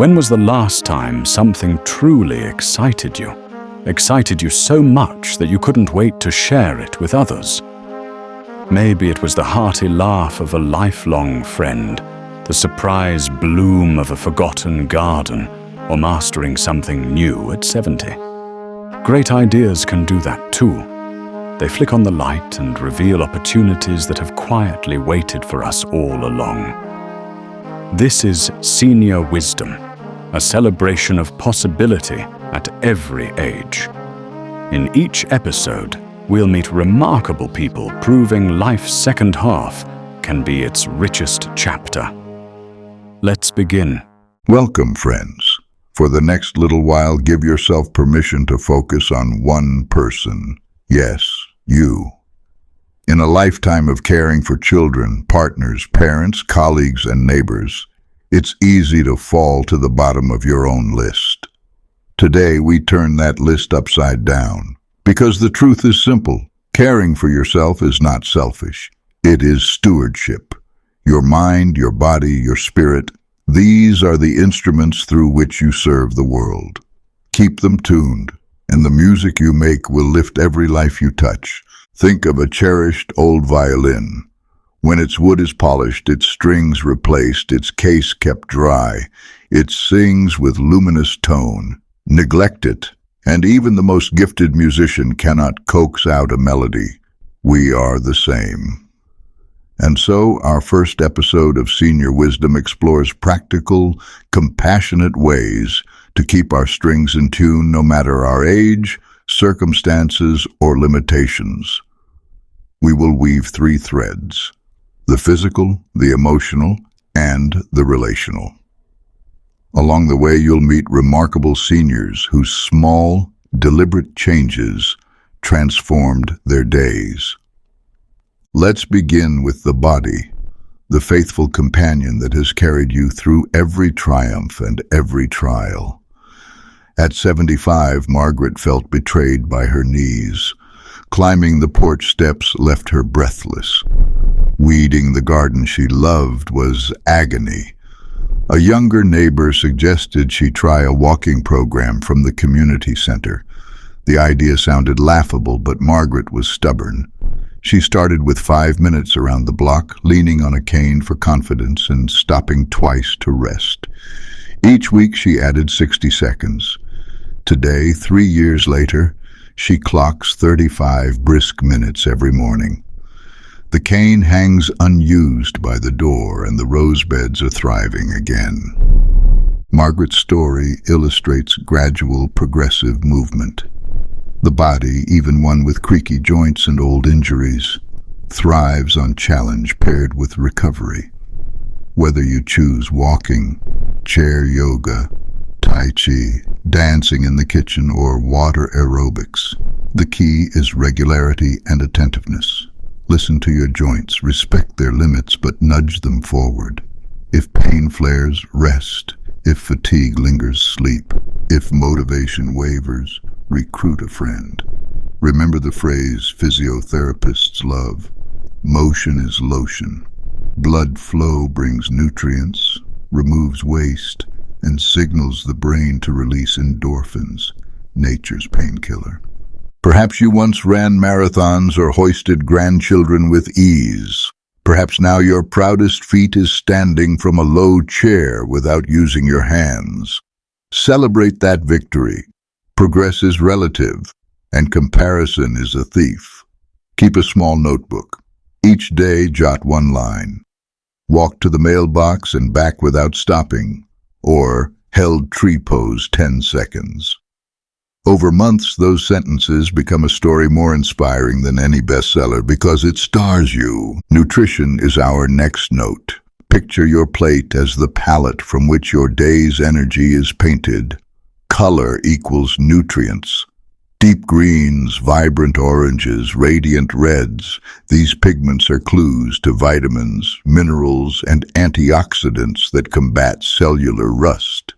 When was the last time something truly excited you? Excited you so much that you couldn't wait to share it with others? Maybe it was the hearty laugh of a lifelong friend, the surprise bloom of a forgotten garden, or mastering something new at 70. Great ideas can do that too. They flick on the light and reveal opportunities that have quietly waited for us all along. This is Senior Wisdom, a celebration of possibility at every age. In each episode, we'll meet remarkable people proving life's second half can be its richest chapter. Let's begin. Welcome, friends. For the next little while, give yourself permission to focus on one person. Yes, you. In a lifetime of caring for children, partners, parents, colleagues, and neighbors, it's easy to fall to the bottom of your own list. Today, we turn that list upside down. Because the truth is simple. Caring for yourself is not selfish. It is stewardship. Your mind, your body, your spirit, these are the instruments through which you serve the world. Keep them tuned, and the music you make will lift every life you touch. Think of a cherished old violin. When its wood is polished, its strings replaced, its case kept dry, it sings with luminous tone. Neglect it, and even the most gifted musician cannot coax out a melody. We are the same. And so, our first episode of Senior Wisdom explores practical, compassionate ways to keep our strings in tune no matter our age, circumstances, or limitations. We will weave three threads: the physical, the emotional, and the relational. Along the way, you'll meet remarkable seniors whose small, deliberate changes transformed their days. Let's begin with the body, the faithful companion that has carried you through every triumph and every trial. At 75, Margaret felt betrayed by her knees. Climbing the porch steps left her breathless. Weeding the garden she loved was agony. A younger neighbor suggested she try a walking program from the community center. The idea sounded laughable, but Margaret was stubborn. She started with 5 minutes around the block, leaning on a cane for confidence and stopping twice to rest. Each week she added 60 seconds. Today, 3 years later, she clocks 35 brisk minutes every morning. The cane hangs unused by the door, and the rose beds are thriving again. Margaret's story illustrates gradual, progressive movement. The body, even one with creaky joints and old injuries, thrives on challenge paired with recovery. Whether you choose walking, chair yoga, tai chi, dancing in the kitchen, or water aerobics, the key is regularity and attentiveness. Listen to your joints, respect their limits, but nudge them forward. If pain flares, rest. If fatigue lingers, sleep. If motivation wavers, recruit a friend. Remember the phrase physiotherapists love: motion is lotion. Blood flow brings nutrients, removes waste, and signals the brain to release endorphins, nature's painkiller. Perhaps you once ran marathons or hoisted grandchildren with ease. Perhaps now your proudest feat is standing from a low chair without using your hands. Celebrate that victory. Progress is relative, and comparison is a thief. Keep a small notebook. Each day, jot one line. Walk to the mailbox and back without stopping, or held tree pose 10 seconds. Over months, those sentences become a story more inspiring than any bestseller because it stars you. Nutrition is our next note. Picture your plate as the palette from which your day's energy is painted. Color equals nutrients. Deep greens, vibrant oranges, radiant reds. These pigments are clues to vitamins, minerals, and antioxidants that combat cellular rust.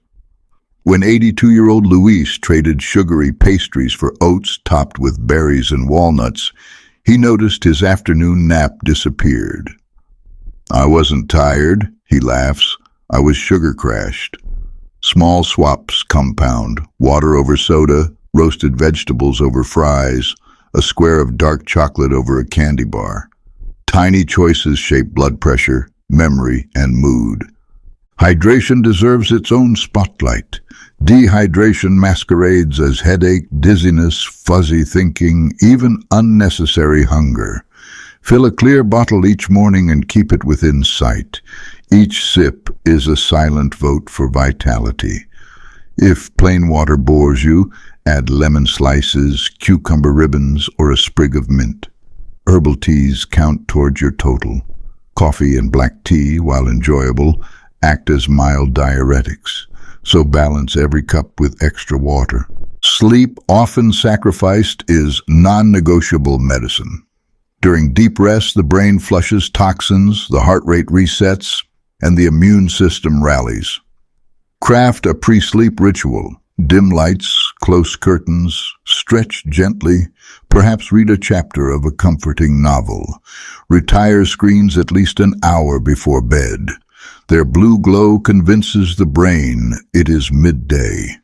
When 82-year-old Luis traded sugary pastries for oats topped with berries and walnuts, he noticed his afternoon nap disappeared. "I wasn't tired," he laughs. "I was sugar crashed." Small swaps compound: water over soda, roasted vegetables over fries, a square of dark chocolate over a candy bar. Tiny choices shape blood pressure, memory, and mood. Hydration deserves its own spotlight. Dehydration masquerades as headache, dizziness, fuzzy thinking, even unnecessary hunger. Fill a clear bottle each morning and keep it within sight. Each sip is a silent vote for vitality. If plain water bores you, add lemon slices, cucumber ribbons, or a sprig of mint. Herbal teas count towards your total. Coffee and black tea, while enjoyable, act as mild diuretics, so balance every cup with extra water. Sleep, often sacrificed, is non-negotiable medicine. During deep rest, the brain flushes toxins, the heart rate resets, and the immune system rallies. Craft a pre-sleep ritual. Dim lights, close curtains, stretch gently, perhaps read a chapter of a comforting novel. Retire screens at least an hour before bed. Their blue glow convinces the brain it is midday.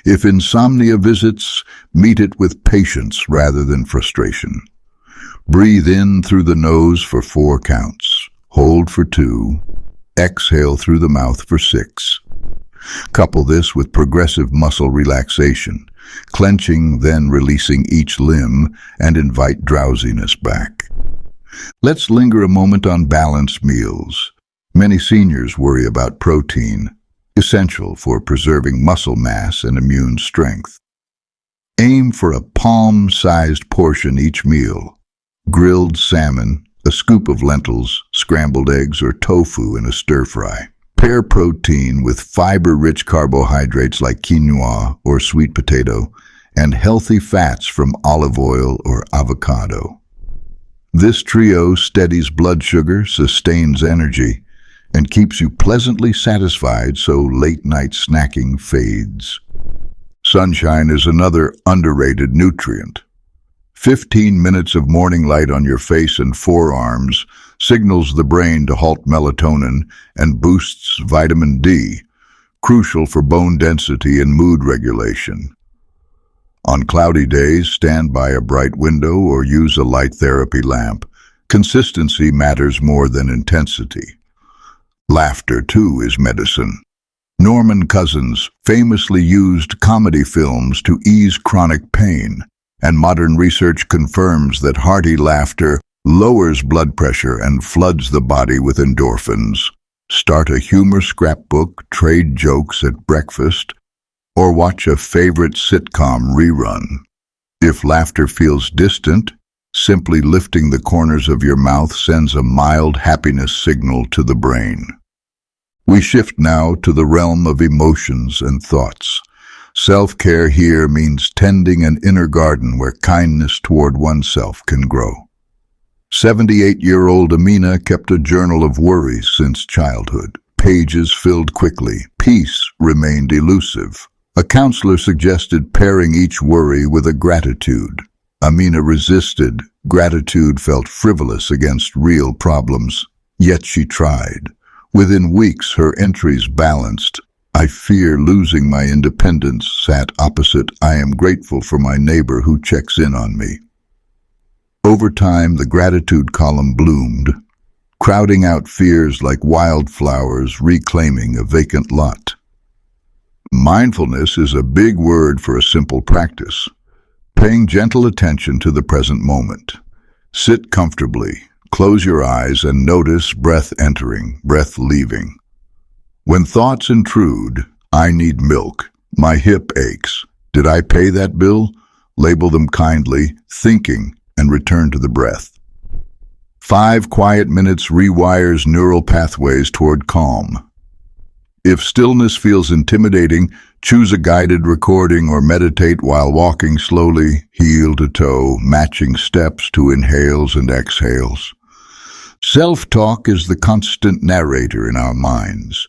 If insomnia visits, meet it with patience rather than frustration. Breathe in through the nose for 4 counts. Hold for 2. Exhale through the mouth for 6. Couple this with progressive muscle relaxation, clenching, then releasing each limb, and invite drowsiness back. Let's linger a moment on balanced meals. Many seniors worry about protein, essential for preserving muscle mass and immune strength. Aim for a palm-sized portion each meal. Grilled salmon, a scoop of lentils, scrambled eggs, or tofu in a stir-fry. Pair protein with fiber-rich carbohydrates like quinoa or sweet potato, and healthy fats from olive oil or avocado. This trio steadies blood sugar, sustains energy, and keeps you pleasantly satisfied so late-night snacking fades. Sunshine is another underrated nutrient. 15 minutes of morning light on your face and forearms signals the brain to halt melatonin and boosts vitamin D, crucial for bone density and mood regulation. On cloudy days, stand by a bright window or use a light therapy lamp. Consistency matters more than intensity. Laughter, too, is medicine. Norman Cousins famously used comedy films to ease chronic pain, and modern research confirms that hearty laughter lowers blood pressure and floods the body with endorphins. Start a humor scrapbook, trade jokes at breakfast, or watch a favorite sitcom rerun. If laughter feels distant, simply lifting the corners of your mouth sends a mild happiness signal to the brain. We shift now to the realm of emotions and thoughts. Self-care here means tending an inner garden where kindness toward oneself can grow. 78-year-old Amina kept a journal of worries since childhood. Pages filled quickly. Peace remained elusive. A counselor suggested pairing each worry with a gratitude. Amina resisted. Gratitude felt frivolous against real problems, yet she tried. Within weeks, her entries balanced. I fear losing my independence sat opposite. I am grateful for my neighbor who checks in on me. Over time, the gratitude column bloomed, crowding out fears like wildflowers reclaiming a vacant lot. Mindfulness is a big word for a simple practice, paying gentle attention to the present moment. Sit comfortably, close your eyes, and notice breath entering, breath leaving. When thoughts intrude, I need milk, my hip aches, did I pay that bill? Label them kindly, thinking, and return to the breath. 5 quiet minutes rewires neural pathways toward calm. If stillness feels intimidating, choose a guided recording or meditate while walking slowly, heel to toe, matching steps to inhales and exhales. Self-talk is the constant narrator in our minds.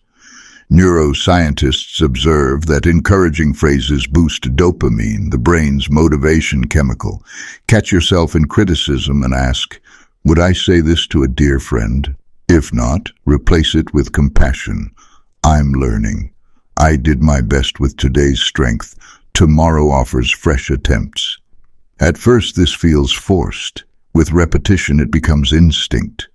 Neuroscientists observe that encouraging phrases boost dopamine, the brain's motivation chemical. Catch yourself in criticism and ask, would I say this to a dear friend? If not, replace it with compassion. I'm learning. I did my best with today's strength. Tomorrow offers fresh attempts. At first, this feels forced. With repetition, it becomes instinct.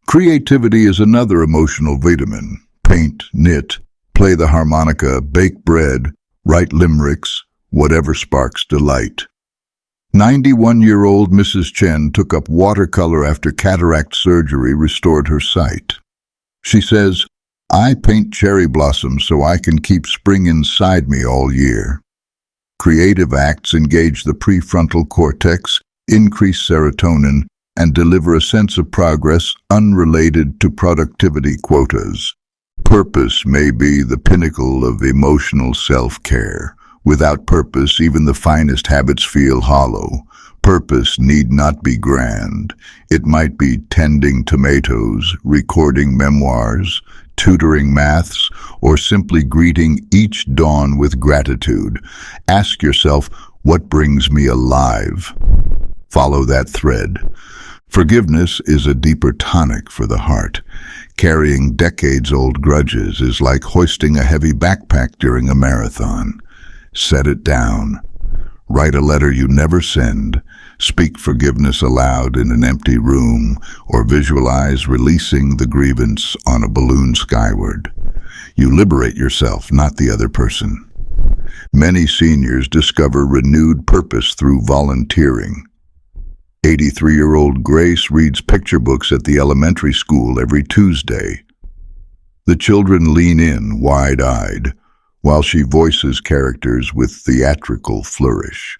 Creativity is another emotional vitamin. Paint, knit, play the harmonica, bake bread, write limericks, whatever sparks delight. 91-year-old Mrs. Chen took up watercolor after cataract surgery restored her sight. She says, "I paint cherry blossoms so I can keep spring inside me all year." Creative acts engage the prefrontal cortex, increase serotonin, and deliver a sense of progress unrelated to productivity quotas. Purpose may be the pinnacle of emotional self-care. Without purpose, even the finest habits feel hollow. Purpose need not be grand. It might be tending tomatoes, recording memoirs, tutoring maths, or simply greeting each dawn with gratitude. Ask yourself, what brings me alive? Follow that thread. Forgiveness is a deeper tonic for the heart. Carrying decades-old grudges is like hoisting a heavy backpack during a marathon. Set it down. Write a letter you never send. Speak forgiveness aloud in an empty room, or visualize releasing the grievance on a balloon skyward. You liberate yourself, not the other person. Many seniors discover renewed purpose through volunteering. 83-year-old Grace reads picture books at the elementary school every Tuesday. The children lean in, wide-eyed, while she voices characters with theatrical flourish.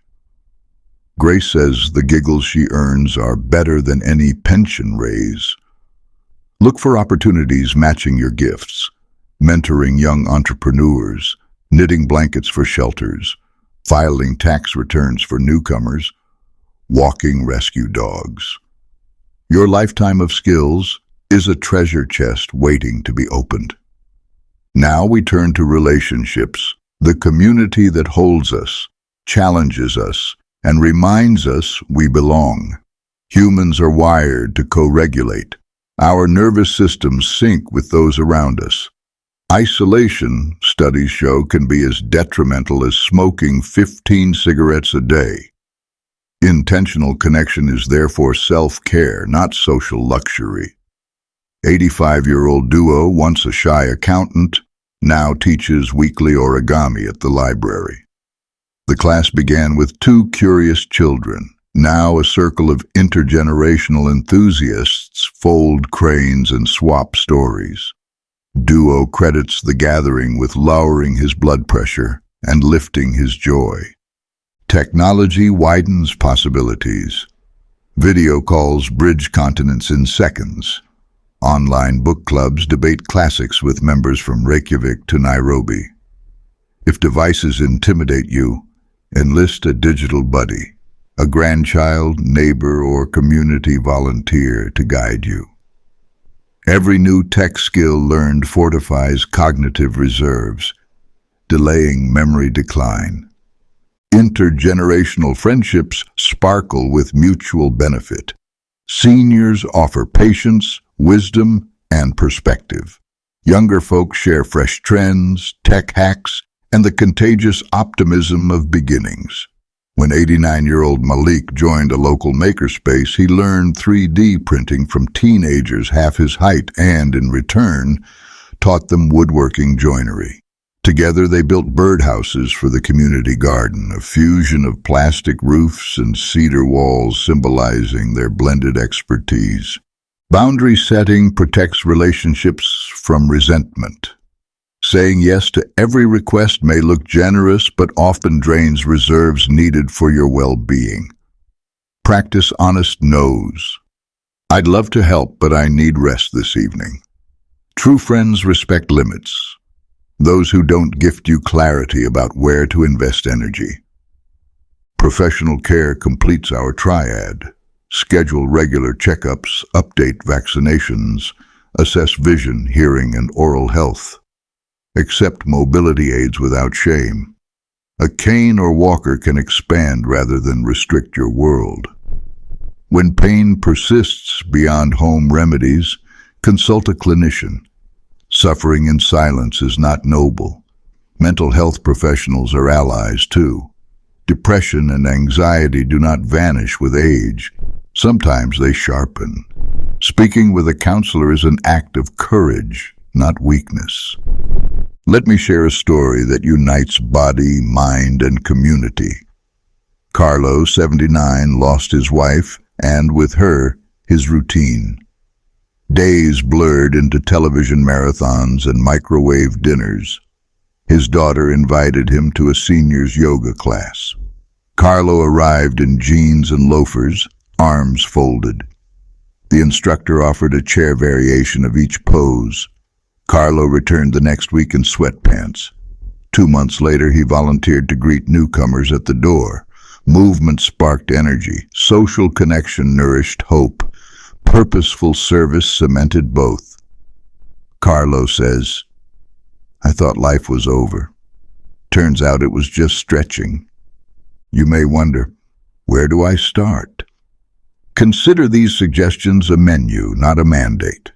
Grace says the giggles she earns are better than any pension raise. Look for opportunities matching your gifts, mentoring young entrepreneurs, knitting blankets for shelters, filing tax returns for newcomers, walking rescue dogs. Your lifetime of skills is a treasure chest waiting to be opened. Now we turn to relationships, the community that holds us, challenges us, and reminds us we belong. Humans are wired to co-regulate. Our nervous systems sync with those around us. Isolation, studies show, can be as detrimental as smoking 15 cigarettes a day. Intentional connection is therefore self-care, not social luxury. 85-year-old duo, once a shy accountant, now teaches weekly origami at the library. The class began with 2 curious children. Now a circle of intergenerational enthusiasts fold cranes and swap stories. Duo credits the gathering with lowering his blood pressure and lifting his joy. Technology widens possibilities. Video calls bridge continents in seconds. Online book clubs debate classics with members from Reykjavik to Nairobi. If devices intimidate you, enlist a digital buddy, a grandchild, neighbor, or community volunteer to guide you. Every new tech skill learned fortifies cognitive reserves, delaying memory decline. Intergenerational friendships sparkle with mutual benefit. Seniors offer patience, wisdom, and perspective. Younger folks share fresh trends, tech hacks, and the contagious optimism of beginnings. When 89-year-old Malik joined a local makerspace, he learned 3D printing from teenagers half his height and, in return, taught them woodworking joinery. Together they built birdhouses for the community garden, a fusion of plastic roofs and cedar walls symbolizing their blended expertise. Boundary setting protects relationships from resentment. Saying yes to every request may look generous, but often drains reserves needed for your well-being. Practice honest no's. I'd love to help, but I need rest this evening. True friends respect limits. Those who don't gift you clarity about where to invest energy. Professional care completes our triad. Schedule regular checkups, update vaccinations, assess vision, hearing, and oral health. Accept mobility aids without shame. A cane or walker can expand rather than restrict your world. When pain persists beyond home remedies, consult a clinician. Suffering in silence is not noble. Mental health professionals are allies too. Depression and anxiety do not vanish with age. Sometimes they sharpen. Speaking with a counselor is an act of courage, not weakness. Let me share a story that unites body, mind, and community. Carlo, 79, lost his wife, and with her, his routine. Days blurred into television marathons and microwave dinners. His daughter invited him to a seniors yoga class. Carlo arrived in jeans and loafers, arms folded. The instructor offered a chair variation of each pose. Carlo returned the next week in sweatpants. 2 months later, he volunteered to greet newcomers at the door. Movement sparked energy. Social connection nourished hope. Purposeful service cemented both. Carlo says, "I thought life was over. Turns out it was just stretching." You may wonder, where do I start? Consider these suggestions a menu, not a mandate.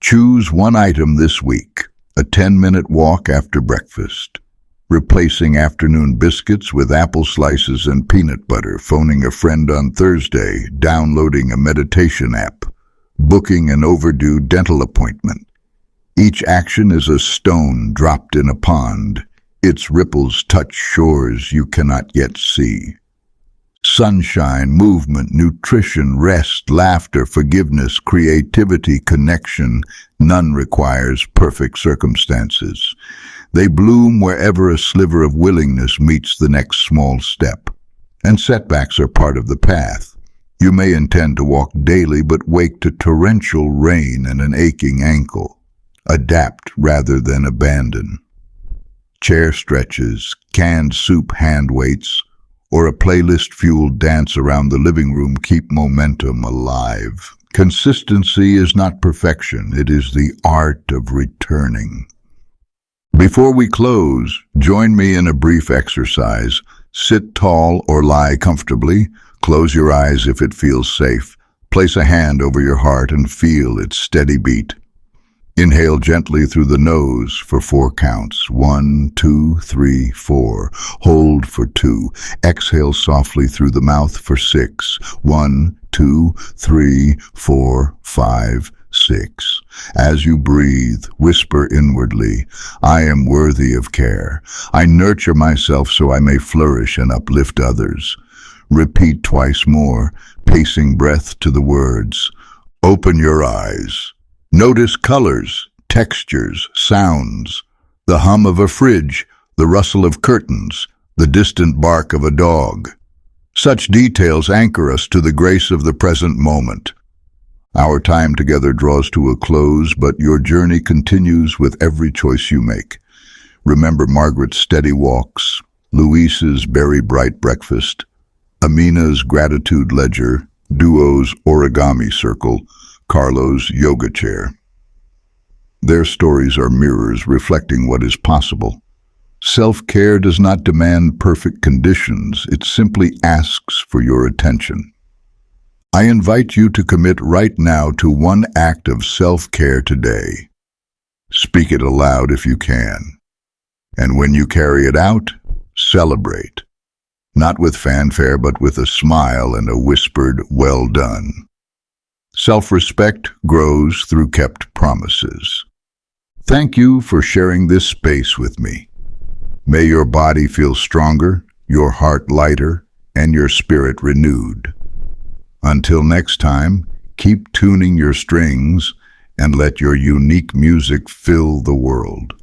Choose one item this week, a 10-minute walk after breakfast, replacing afternoon biscuits with apple slices and peanut butter, phoning a friend on Thursday, downloading a meditation app, booking an overdue dental appointment. Each action is a stone dropped in a pond. Its ripples touch shores you cannot yet see. Sunshine, movement, nutrition, rest, laughter, forgiveness, creativity, connection, none requires perfect circumstances. They bloom wherever a sliver of willingness meets the next small step. And setbacks are part of the path. You may intend to walk daily but wake to torrential rain and an aching ankle. Adapt rather than abandon. Chair stretches, canned soup hand weights, or a playlist-fueled dance around the living room keep momentum alive. Consistency is not perfection, it is the art of returning. Before we close, join me in a brief exercise. Sit tall or lie comfortably. Close your eyes if it feels safe. Place a hand over your heart and feel its steady beat. Inhale gently through the nose for 4 counts. 1, 2, 3, 4. Hold for 2. Exhale softly through the mouth for 6. 1, 2, 3, 4, 5, 6. As you breathe, whisper inwardly, "I am worthy of care. I nurture myself so I may flourish and uplift others." Repeat twice more, pacing breath to the words. Open your eyes. Notice colors, textures, sounds, the hum of a fridge, the rustle of curtains, the distant bark of a dog. Such details anchor us to the grace of the present moment. Our time together draws to a close, but your journey continues with every choice you make. Remember Margaret's steady walks, Luis's berry bright breakfast, Amina's gratitude ledger, Duo's origami circle, Carlo's yoga chair. Their stories are mirrors reflecting what is possible. Self-care does not demand perfect conditions, it simply asks for your attention. I invite you to commit right now to one act of self-care today. Speak it aloud if you can. And when you carry it out, celebrate. Not with fanfare, but with a smile and a whispered, "Well done." Self-respect grows through kept promises. Thank you for sharing this space with me. May your body feel stronger, your heart lighter, and your spirit renewed. Until next time, keep tuning your strings and let your unique music fill the world.